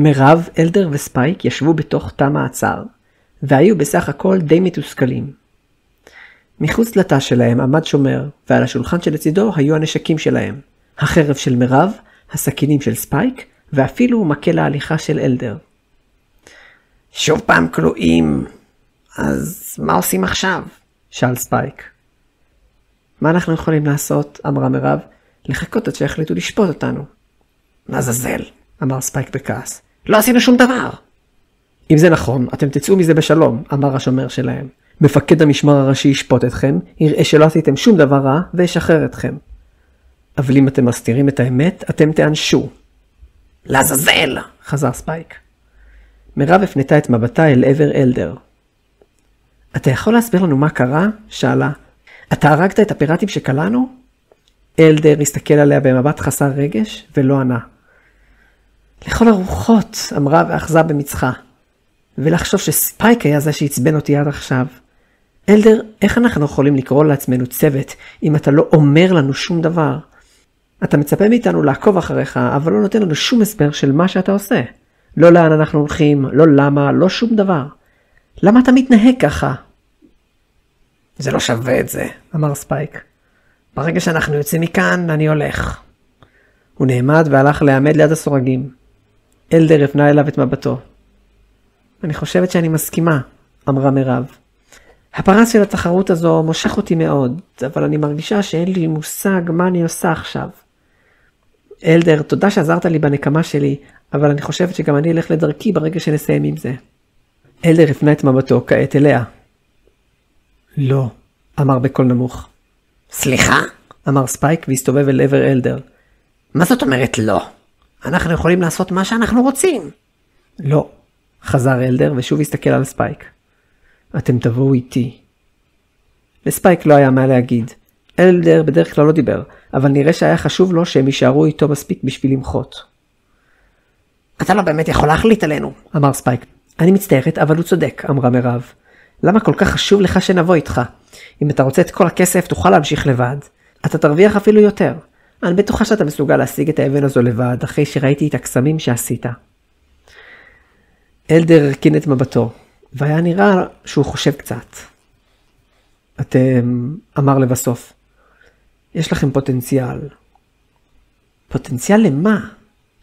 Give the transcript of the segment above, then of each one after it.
מירב, אלדר וספייק ישבו בתוך תא מעצר, והיו בסך הכל די מתוסכלים. מחוץ לתא שלהם עמד שומר, ועל השולחן שלצידו היו הנשקים שלהם, החרב של מירב, הסכינים של ספייק, ואפילו מקל ההליכה של אלדר. שוב פעם כלואים, אז מה עושים עכשיו? שאל ספייק. מה אנחנו יכולים לעשות? אמרה מירב. לחכות עד שהחליטו לשפוט אותנו. לעזאזל, אמר ספייק בכעס. לא עשינו שום דבר. אם זה נכון, אתם תצאו מזה בשלום, אמר השומר שלהם. מפקד המשמר הראשי ישפוט אתכם, יראה שלא עשיתם שום דבר רע וישחרר אתכם. אבל אם אתם מסתירים את האמת, אתם תענשו. לעזאזל, חזר ספייק. מירב הפנתה את מבטה אל עבר אלדר. אתה יכול להסביר לנו מה קרה? שאלה. אתה הרגת את הפיראטים שקלענו? אלדר הסתכל עליה במבט חסר רגש ולא ענה. לכל הרוחות, אמרה ואחזה במצחה. ולחשוב שספייק היה זה שהצבן אותי עד עכשיו. אלדר, איך אנחנו יכולים לקרוא לעצמנו צוות אם אתה לא אומר לנו שום דבר? אתה מצפה מאיתנו לעקוב אחריך, אבל לא נותן לנו שום הסבר של מה שאתה עושה. לא לאן אנחנו הולכים, לא למה, לא שום דבר. למה אתה מתנהג ככה? זה לא שווה את זה, אמר ספייק. ברגע שאנחנו יוצאים מכאן, אני הולך. הוא נעמד והלך לעמד ליד הסורגים. אלדר הפנה אליו את מבטו. אני חושבת שאני מסכימה, אמרה מירב. הפרס של התחרות הזו מושך אותי מאוד, אבל אני מרגישה שאין לי מושג מה אני עושה עכשיו. אלדר, תודה שעזרת לי בנקמה שלי, אבל אני חושבת שגם אני אלך לדרכי ברגע שנסיים עם זה. אלדר הפנה את מבטו כעת אליה. לא, אמר בקול נמוך. סליחה? אמר ספייק והסתובב אל עבר אלדר. מה זאת אומרת לא? אנחנו יכולים לעשות מה שאנחנו רוצים. לא, חזר אלדר ושוב הסתכל על ספייק. אתם תבואו איתי. לספייק לא היה מה להגיד. אלדר בדרך כלל לא דיבר, אבל נראה שהיה חשוב לו שהם יישארו איתו מספיק בשביל למחות. אתה לא באמת יכול להחליט עלינו, אמר ספייק. אני מצטערת, אבל הוא צודק, אמרה מירב. למה כל כך חשוב לך שנבוא איתך? אם אתה רוצה את כל הכסף, תוכל להמשיך לבד. אתה תרוויח אפילו יותר. אני בטוחה שאתה מסוגל להשיג את האבן הזו לבד, אחרי שראיתי את הקסמים שעשית. אלדר הרכין את מבטו, והיה נראה שהוא חושב קצת. אתם, אמר לבסוף, יש לכם פוטנציאל. פוטנציאל למה?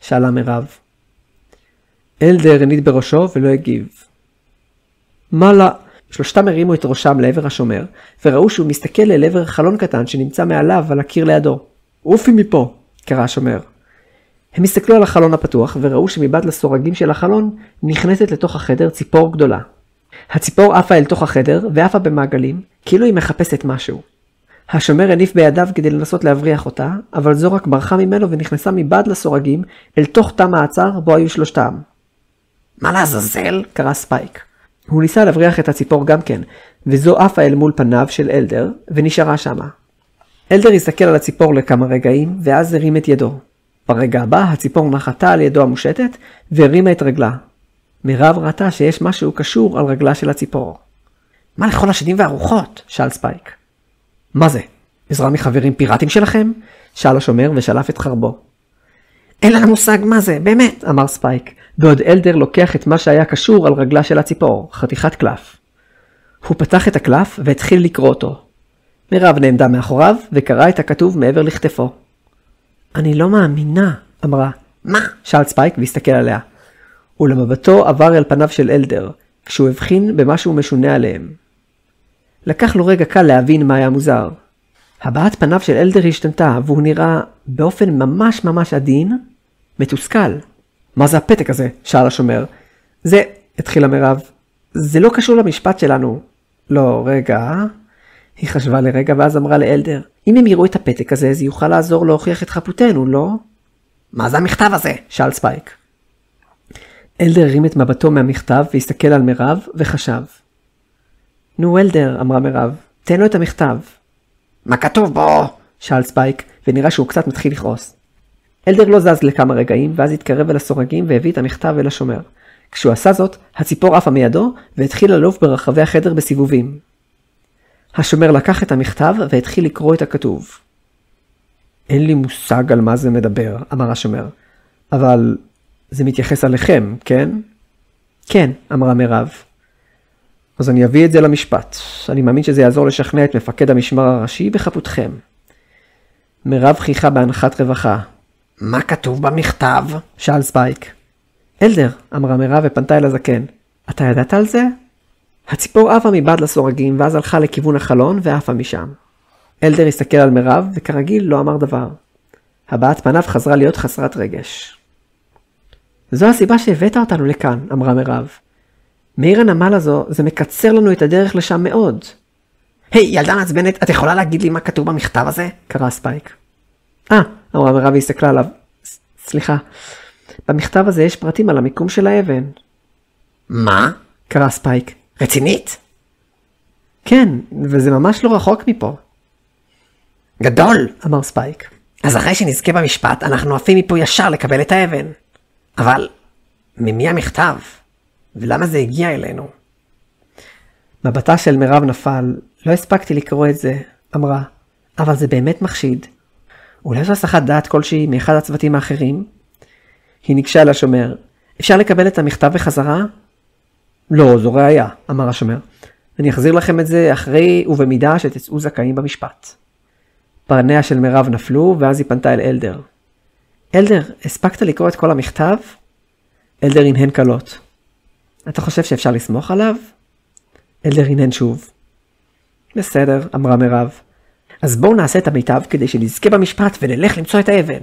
שאלה מירב. אלדר הניד בראשו ולא הגיב. מה לא? שלושתם הרימו את ראשם לעבר השומר, וראו שהוא מסתכל אל עבר חלון קטן שנמצא מעליו על הקיר לידו. עופי מפה, קרא השומר. הם הסתכלו על החלון הפתוח וראו שמבעד לסורגים של החלון נכנסת לתוך החדר ציפור גדולה. הציפור עפה אל תוך החדר ועפה במעגלים, כאילו היא מחפשת משהו. השומר הניף בידיו כדי לנסות להבריח אותה, אבל זו רק ברחה ממנו ונכנסה מבעד לסורגים אל תוך תא מעצר בו היו שלושתם. מה לעזאזל? קרא ספייק. הוא ניסה להבריח את הציפור גם כן, וזו עפה אל מול פניו של אלדר ונשארה שמה. אלדר הסתכל על הציפור לכמה רגעים ואז הרים את ידו. ברגע הבא הציפור נחתה על ידו המושטת והרימה את רגלה. מירב ראתה שיש משהו קשור על רגלה של הציפור. מה לכל השדים והרוחות? שאל ספייק. מה זה? עזרה מחברים פיראטים שלכם? שאל השומר ושלף את חרבו. אין לנו מושג מה זה, באמת, אמר ספייק, בעוד אלדר לוקח את מה שהיה קשור על רגלה של הציפור, חתיכת קלף. הוא פתח את הקלף והתחיל לקרוא אותו. מירב נעמדה מאחוריו וקרא את הכתוב מעבר לכתפו. אני לא מאמינה, אמרה. מה? שאל ספייק והסתכל עליה. ולמבטו עבר אל פניו של אלדר, כשהוא הבחין במשהו משונה עליהם. לקח לו רגע קל להבין מה היה מוזר. הבעת פניו של אלדר השתנתה, והוא נראה באופן ממש ממש עדין, מתוסכל. מה זה הפתק הזה? שאל השומר. זה, התחילה מירב. זה לא קשור למשפט שלנו. לא, רגע. היא חשבה לרגע ואז אמרה לאלדר. אם הם יראו את הפתק הזה, זה יוכל לעזור להוכיח את חפותנו, לא? מה זה המכתב הזה? שאל ספייק. אלדר הרים את מבטו מהמכתב והסתכל על מירב וחשב. נו אלדר, אמרה מירב, תן לו את המכתב. מה כתוב בו? שאל ספייק, ונראה שהוא קצת מתחיל לכעוס. אלדר לא זז לכמה רגעים, ואז התקרב אל הסורגים והביא את המכתב אל השומר. כשהוא עשה זאת, הציפור עפה מידו, והתחיל ללוף ברחבי החדר בסיבובים. השומר לקח את המכתב והתחיל לקרוא את הכתוב. אין לי מושג על מה זה מדבר, אמר השומר. אבל זה מתייחס עליכם, כן? כן, אמרה מירב. אז אני אביא את זה למשפט. אני מאמין שזה יעזור לשכנע את מפקד המשמר הראשי בחפותכם. מירב חיכה בהנחת רווחה. מה כתוב במכתב? שאל ספייק. אלדר, אמרה מירב ופנתה אל הזקן. אתה ידעת על זה? הציפור עפה מבעד לסורגים ואז הלכה לכיוון החלון ועפה משם. אלדר הסתכל על מירב וכרגיל לא אמר דבר. הבעת פניו חזרה להיות חסרת רגש. זו הסיבה שהבאת אותנו לכאן, אמרה מירב. מעיר הנמל הזו זה מקצר לנו את הדרך לשם מאוד. היי, ילדה מעצבנת, את יכולה להגיד לי מה כתוב במכתב הזה? קרא ספייק. אמרה מירב והסתכלה עליו. סליחה, במכתב הזה יש פרטים על המיקום של האבן. מה? קרא ספייק. רצינית? כן, וזה ממש לא רחוק מפה. גדול, אמר ספייק. אז אחרי שנזכה במשפט, אנחנו עפים מפה ישר לקבל את האבן. אבל, ממי המכתב? ולמה זה הגיע אלינו? מבטה של מירב נפל. לא הספקתי לקרוא את זה, אמרה. אבל זה באמת מחשיד. אולי זו הסחת דעת כלשהי מאחד הצוותים האחרים? היא ניגשה אל השומר. אפשר לקבל את המכתב בחזרה? לא, זו ראיה, אמר השומר. אני אחזיר לכם את זה אחרי ובמידה שתצאו זכאים במשפט. פרניה של מירב נפלו, ואז היא פנתה אל אלדר. אלדר, הספקת לקרוא את כל המכתב? אלדר הנהן קלות. אתה חושב שאפשר לסמוך עליו? אלדר הנהן שוב. בסדר, אמרה מירב. אז בואו נעשה את המיטב כדי שנזכה במשפט ונלך למצוא את האבן.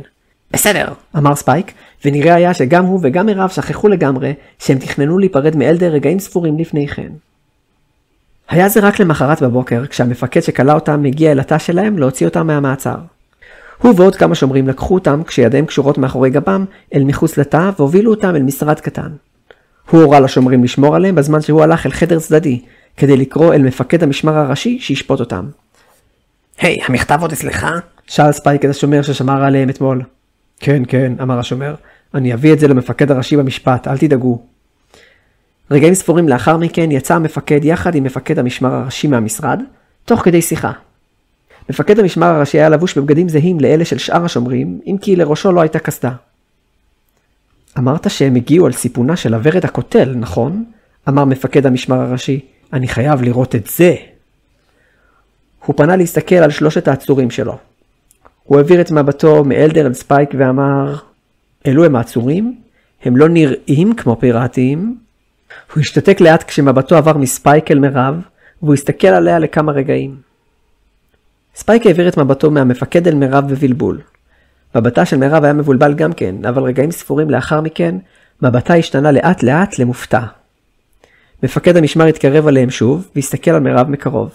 בסדר, אמר ספייק, ונראה היה שגם הוא וגם מירב שכחו לגמרי שהם תכננו להיפרד מאלדר רגעים ספורים לפני כן. היה זה רק למחרת בבוקר, כשהמפקד שקלה אותם הגיע אל התא שלהם להוציא אותם מהמעצר. הוא ועוד כמה שומרים לקחו אותם כשידיהם קשורות מאחורי גבם אל מחוץ לתא והובילו אותם אל משרד קטן. הוא הורה לשומרים לשמור עליהם בזמן שהוא הלך אל חדר צדדי, כדי לקרוא אל מפקד המשמר הראשי שישפוט אותם. היי, המכתב עוד אצלך? שאל ספייק את השומר ששמר עליהם אתמול. כן, כן, אמר השומר. אני אביא את זה למפקד הראשי במשפט, אל תדאגו. רגעים ספורים לאחר מכן יצא המפקד יחד עם מפקד המשמר הראשי מהמשרד, תוך כדי שיחה. מפקד המשמר הראשי היה לבוש בבגדים זהים לאלה של שאר השומרים, אם כי לראשו לא הייתה קסדה. אמרת שהם הגיעו על סיפונה של הוורד הקוטל, נכון? אמר מפקד המשמר הראשי. אני חייב לראות את זה. הוא פנה להסתכל על שלושת העצורים שלו. הוא העביר את מבטו מאלדר אל ספייק ואמר, אלו הם העצורים? הם לא נראים כמו פיראטים. הוא השתתק לאט כשמבטו עבר מספייק אל מירב, והוא הסתכל עליה לכמה רגעים. ספייק העביר את מבטו מהמפקד אל מירב בבלבול. מבטה של מירב היה מבולבל גם כן, אבל רגעים ספורים לאחר מכן, מבטה השתנה לאט לאט למופתע. מפקד המשמר התקרב עליהם שוב, והסתכל על מירב מקרוב.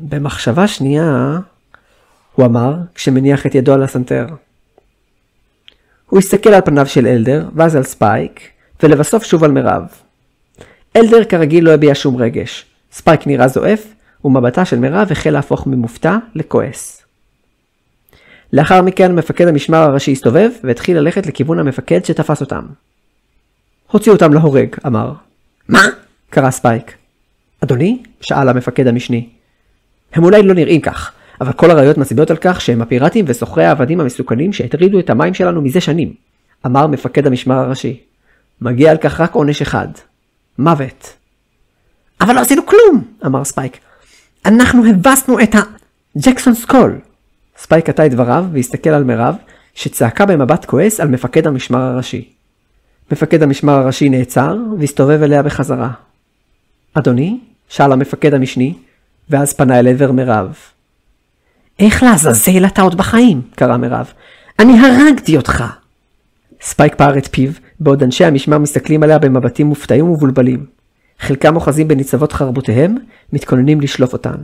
במחשבה שנייה, הוא אמר, כשמניח את ידו על הסנטר. הוא הסתכל על פניו של אלדר, ואז על ספייק, ולבסוף שוב על מירב. אלדר כרגיל לא הביע שום רגש. ספייק נראה זועף, ומבטה של מירב החל להפוך ממופתע לכועס. לאחר מכן מפקד המשמר הראשי הסתובב, והתחיל ללכת לכיוון המפקד שתפס אותם. הוציאו אותם להורג, אמר. מה? קרא ספייק. אדוני? שאל המפקד המשני. הם אולי לא נראים כך, אבל כל הראיות מצביעות על כך שהם הפיראטים וסוחרי העבדים המסוכנים שהטרידו את המים שלנו מזה שנים, אמר מפקד המשמר הראשי. מגיע על כך רק עונש אחד. מוות. אבל לא עשינו כלום, אמר ספייק. אנחנו הבסנו את ג'קסון סקול. ספייק קטע את דבריו והסתכל על מירב, שצעקה במבט כועס על מפקד המשמר הראשי. מפקד המשמר הראשי נעצר והסתובב אליה בחזרה. אדוני? שאל המפקד המשני, ואז פנה אל עבר מירב. איך לעזאזל אתה עוד בחיים? קרא מירב. אני הרגתי אותך. ספייק פער את פיו, בעוד אנשי המשמר מסתכלים עליה במבטים מופתעים ומבולבלים. חלקם אוחזים בניצבות חרבותיהם, מתכוננים לשלוף אותן.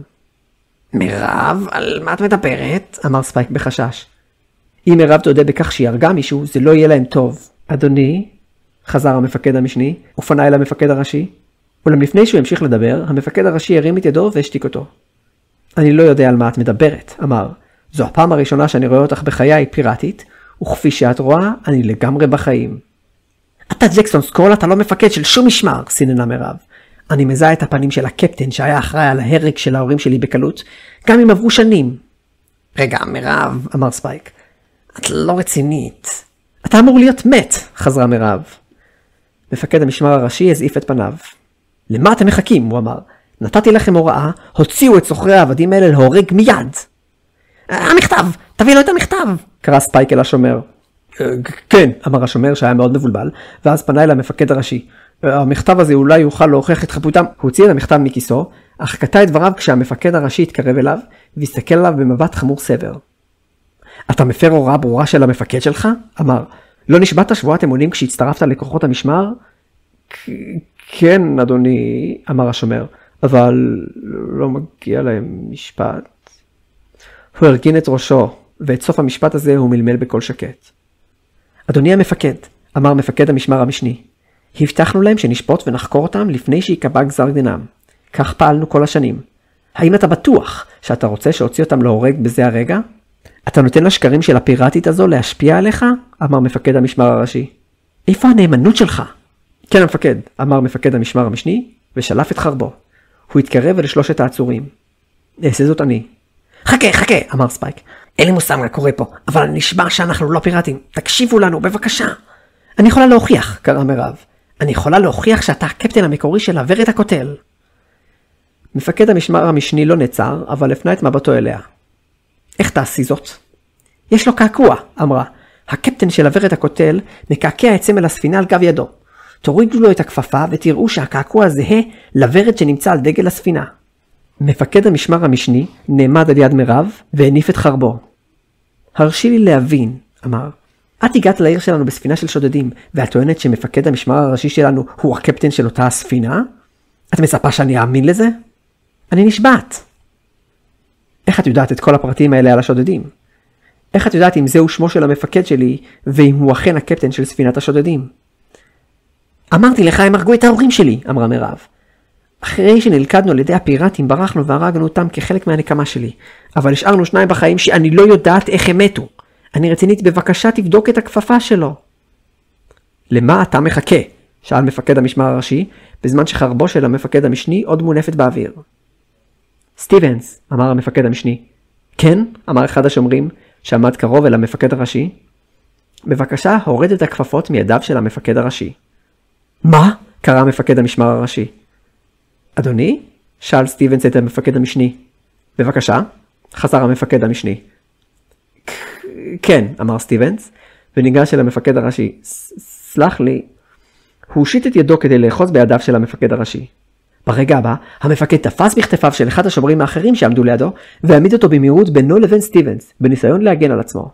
מירב, על מה את מדברת? אמר ספייק בחשש. אם מירב תודה בכך שהיא הרגה מישהו, זה לא יהיה להם טוב. אדוני, חזר המפקד המשני, ופנה אל המפקד הראשי. אולם לפני שהוא המשיך לדבר, המפקד הראשי הרים את ידו והשתיק אותו. אני לא יודע על מה את מדברת, אמר. זו הפעם הראשונה שאני רואה אותך בחיי פיראטית, וכפי שאת רואה, אני לגמרי בחיים. אתה ג'קסון סקול, אתה לא מפקד של שום משמר, סיננה מירב. אני מזהה את הפנים של הקפטן שהיה אחראי על ההרג של ההורים שלי בקלות, גם אם עברו שנים. רגע, מירב, אמר ספייק. את לא רצינית. אתה אמור להיות מת, חזרה מירב. מפקד המשמר הראשי הזעיף את פניו. למה אתם מחכים? הוא אמר. נתתי לכם הוראה, הוציאו את סוחרי העבדים האלה להורג מיד. המכתב! תביא לו את המכתב! קרא ספייק אל השומר. כן, אמר השומר שהיה מאוד מבולבל, ואז פנה אל המפקד הראשי. המכתב הזה אולי יוכל להוכיח את חפותם. הוא הוציא את המכתב מכיסו, אך קטע את דבריו כשהמפקד הראשי התקרב אליו, והסתכל עליו במבט חמור סבר. אתה מפר הוראה ברורה של המפקד שלך? אמר. לא נשבעת שבועת אמונים כשהצטרפת לכוחות המשמר? כן, אדוני, אמר השומר, אבל לא מגיע להם משפט. הוא הרגין את ראשו, ואת סוף המשפט הזה הוא מלמל בקול שקט. אדוני המפקד, אמר מפקד המשמר המשני, הבטחנו להם שנשפוט ונחקור אותם לפני שיקבע גזר דינם. כך פעלנו כל השנים. האם אתה בטוח שאתה רוצה שהוציא אותם להורג בזה הרגע? אתה נותן לשקרים של הפיראטית הזו להשפיע עליך? אמר מפקד המשמר הראשי. איפה הנאמנות שלך? כן המפקד, אמר מפקד המשמר המשני, ושלף את חרבו. הוא התקרב אל שלושת העצורים. אעשה זאת אני. חכה, אמר ספייק. אין לי מושג מה קורה פה, אבל אני נשבע שאנחנו לא פיראטים. תקשיבו לנו, בבקשה. אני יכולה להוכיח, קרא מירב. אני יכולה להוכיח שאתה הקפטן המקורי של הוורד הקוטל. מפקד המשמר המשני לא נעצר, אבל הפנה את מבטו אליה. איך תעשי זאת? יש לו קעקוע, אמרה. הקפטן של הוורד הקוטל מקעקע את סמל הספינה על גב ידו. תורידו לו את הכפפה ותראו שהקעקוע זהה לוורד שנמצא על דגל הספינה. מפקד המשמר המשני נעמד על יד מירב והניף את חרבו. הרשי לי להבין, אמר. את הגעת לעיר שלנו בספינה של שודדים, ואת טוענת שמפקד המשמר הראשי שלנו הוא הקפטן של אותה הספינה? את מצפה שאני אאמין לזה? אני נשבעת. איך את יודעת את כל הפרטים האלה על השודדים? איך את יודעת אם זהו שמו של המפקד שלי, ואם הוא אכן הקפטן של ספינת השודדים? אמרתי לך, הם הרגו את ההורים שלי, אמרה מירב. אחרי שנלכדנו על ידי הפיראטים, ברחנו והרגנו אותם כחלק מהנקמה שלי. אבל השארנו 2 בחיים שאני לא יודעת איך הם מתו. אני רצינית, בבקשה תבדוק את הכפפה שלו. למה אתה מחכה? שאל מפקד המשמר הראשי, בזמן שחרבו של המפקד המשני עוד מונפת באוויר. סטיבנס, אמר המפקד המשני. כן, אמר אחד השומרים, שעמד קרוב אל המפקד הראשי. בבקשה, הורד את הכפפות מידיו של המפקד הראשי. מה? קרא המפקד המשמר הראשי. אדוני? שאל סטיבנס את המפקד המשני. בבקשה, חזר המפקד המשני. כן, אמר סטיבנס, וניגש אל המפקד הראשי. סלח לי. הוא הושיט את ידו כדי לאחוז בידיו של המפקד הראשי. ברגע הבא, המפקד תפס בכתפיו של אחד השומרים האחרים שעמדו לידו, והעמיד אותו במהירות בינו לבין סטיבנס, בניסיון להגן על עצמו.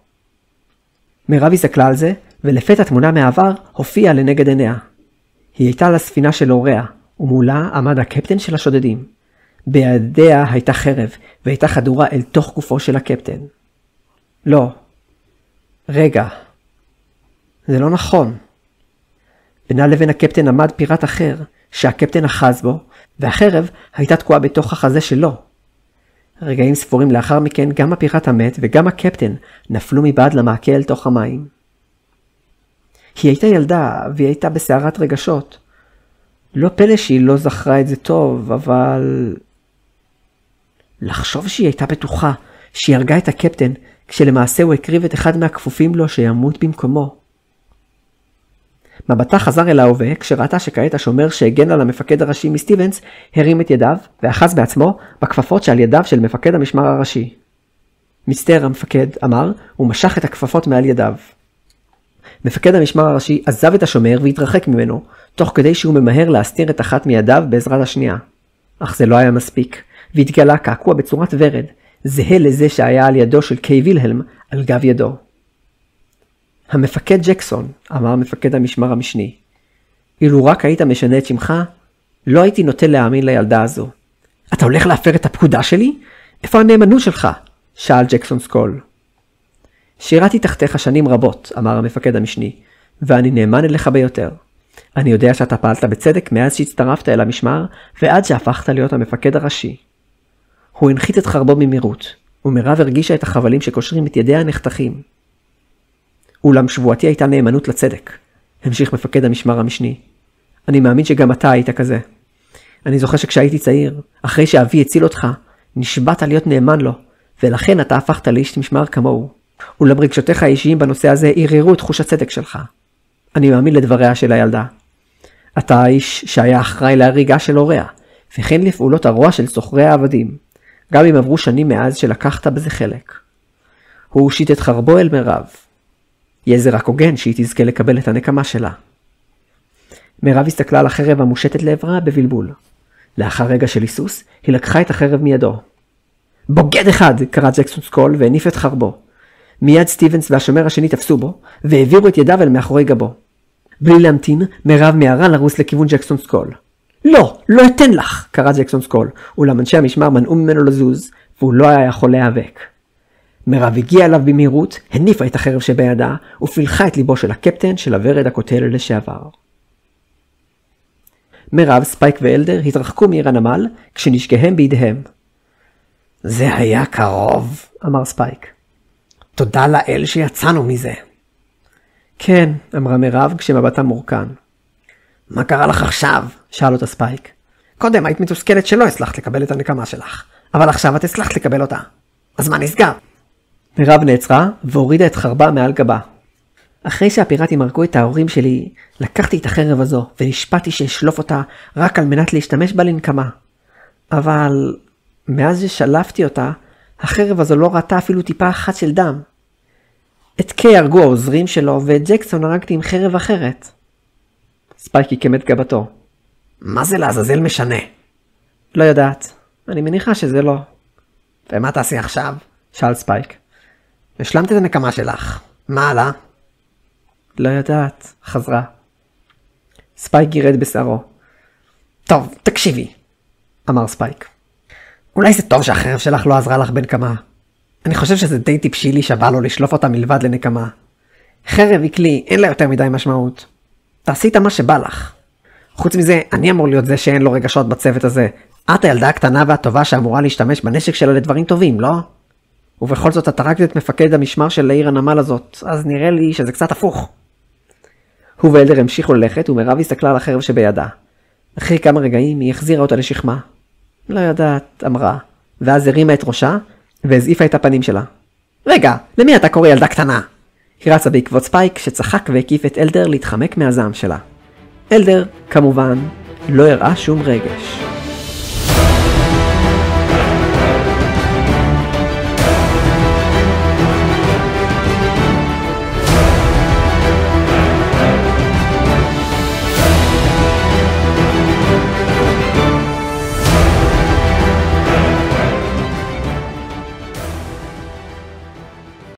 מירב הסתכלה על זה, ולפתע תמונה מהעבר הופיעה לנגד עיניה. היא הייתה על הספינה של הוריה, ומולה עמד הקפטן של השודדים. בידיה הייתה חרב, והייתה חדורה אל תוך גופו של הקפטן. לא. רגע. זה לא נכון. בינה לבין הקפטן עמד פיראט אחר, שהקפטן אחז בו, והחרב הייתה תקועה בתוך החזה שלו. רגעים ספורים לאחר מכן, גם הפיראט המת וגם הקפטן נפלו מבעד למעקה אל תוך המים. היא הייתה ילדה, והיא הייתה בסערת רגשות. לא פלא שהיא לא זכרה את זה טוב, אבל... לחשוב שהיא הייתה בטוחה, שהיא הרגה את הקפטן, כשלמעשה הוא הקריב את אחד מהכפופים לו שימות במקומו. מבטה חזר אל ההווה, כשראתה שכעת השומר שהגן על המפקד הראשי מסטיבנס, הרים את ידיו, ואחז בעצמו בכפפות שעל ידיו של מפקד המשמר הראשי. מצטער, המפקד, אמר, ומשך את הכפפות מעל ידיו. מפקד המשמר הראשי עזב את השומר והתרחק ממנו, תוך כדי שהוא ממהר להסתיר את אחת מידיו בעזרת השנייה. אך זה לא היה מספיק, והתגלה קעקוע בצורת ורד, זהה לזה שהיה על ידו של קיי וילהלם על גב ידו. המפקד ג'קסון, אמר מפקד המשמר המשני, אילו רק היית משנה את שמך, לא הייתי נוטה להאמין לילדה הזו. אתה הולך להפר את הפקודה שלי? איפה הנאמנות שלך? שאל ג'קסון סקול. שירתי תחתיך שנים רבות, אמר המפקד המשני, ואני נאמן אליך ביותר. אני יודע שאתה פעלת בצדק מאז שהצטרפת אל המשמר, ועד שהפכת להיות המפקד הראשי. הוא הנחית את חרבו במהירות, ומירב הרגישה את החבלים שקושרים את ידיה הנחתכים. אולם שבועתי הייתה נאמנות לצדק, המשיך מפקד המשמר המשני. אני מאמין שגם אתה היית כזה. אני זוכר שכשהייתי צעיר, אחרי שאבי הציל אותך, נשבעת להיות נאמן לו, ולכן אתה הפכת לאיש משמר כמוהו. אולם רגשותיך האישיים בנושא הזה ערערו את תחוש הצדק שלך. אני מאמין לדבריה של הילדה. אתה האיש שהיה אחראי להריגה של הוריה, וכן לפעולות הרוע של סוחרי העבדים, גם אם עברו שנים מאז שלקחת בזה חלק. הוא הושיט את חרבו אל מירב. יהיה זה רק הוגן שהיא תזכה לקבל את הנקמה שלה. מירב הסתכלה על החרב המושטת לעברה בבלבול. לאחר רגע של היסוס, היא לקחה את החרב מידו. בוגד אחד! קרא ג'קסון סקול והניף את חרבו. מיד סטיבנס והשומר השני תפסו בו, והעבירו את ידיו אל מאחורי גבו. בלי להמתין, מירב מיהרה לרוס לכיוון ג'קסון סקול. לא, לא אתן לך! קרא ג'קסון סקול, אולם אנשי המשמר מנעו ממנו לזוז, והוא לא היה יכול להיאבק. מירב הגיעה אליו במהירות, הניפה את החרב שבידה, ופילחה את ליבו של הקפטן של הוורד הקוטל לשעבר. מירב, ספייק ואלדר התרחקו מעיר הנמל, כשנשקיהם בידיהם. זה היה קרוב, אמר ספייק. תודה לאל שיצאנו מזה. כן, אמרה מירב כשמבטה מורכן. מה קרה לך עכשיו? שאל אותה ספייק. קודם היית מתוסכלת שלא הצלחת לקבל את הנקמה שלך, אבל עכשיו את הצלחת לקבל אותה. אז מה נסגר? מירב נעצרה והורידה את חרבה מעל גבה. אחרי שהפיראטים הרגו את ההורים שלי, לקחתי את החרב הזו ונשפטתי שאשלוף אותה רק על מנת להשתמש בה לנקמה. אבל מאז ששלפתי אותה, החרב הזו לא ראתה אפילו טיפה אחת של דם. את קיי הרגו העוזרים שלו ואת ג'קסון הרגתי עם חרב אחרת. ספייק עיקם את גבתו. מה זה לעזאזל משנה? לא יודעת. אני מניחה שזה לא. ומה תעשי עכשיו? שאל ספייק. השלמת את הנקמה שלך. מה עלה? לא יודעת. חזרה. ספייק גירד בשערו. טוב, תקשיבי, אמר ספייק. אולי זה טוב שהחרב שלך לא עזרה לך בנקמה. אני חושב שזה די טיפשי לי שבא לו לשלוף אותה מלבד לנקמה. חרב היא כלי, אין לה יותר מדי משמעות. תעשי את מה שבא לך. חוץ מזה, אני אמור להיות זה שאין לו רגשות בצוות הזה. את הילדה הקטנה והטובה שאמורה להשתמש בנשק שלה לדברים טובים, לא? ובכל זאת אתה רק את מפקד המשמר של העיר הנמל הזאת, אז נראה לי שזה קצת הפוך. הוא ואלדר המשיכו ללכת ומירב הסתכלה על החרב שבידה. אחרי כמה רגעים היא החזירה אותה לשכמה. לא יודעת, אמרה, ואז הרימה את ראשה והזעיפה את הפנים שלה. רגע, למי אתה קורא ילדה קטנה? היא רצה בעקבות ספייק שצחק והקיף את אלדר להתחמק מהזעם שלה. אלדר, כמובן, לא הראה שום רגש.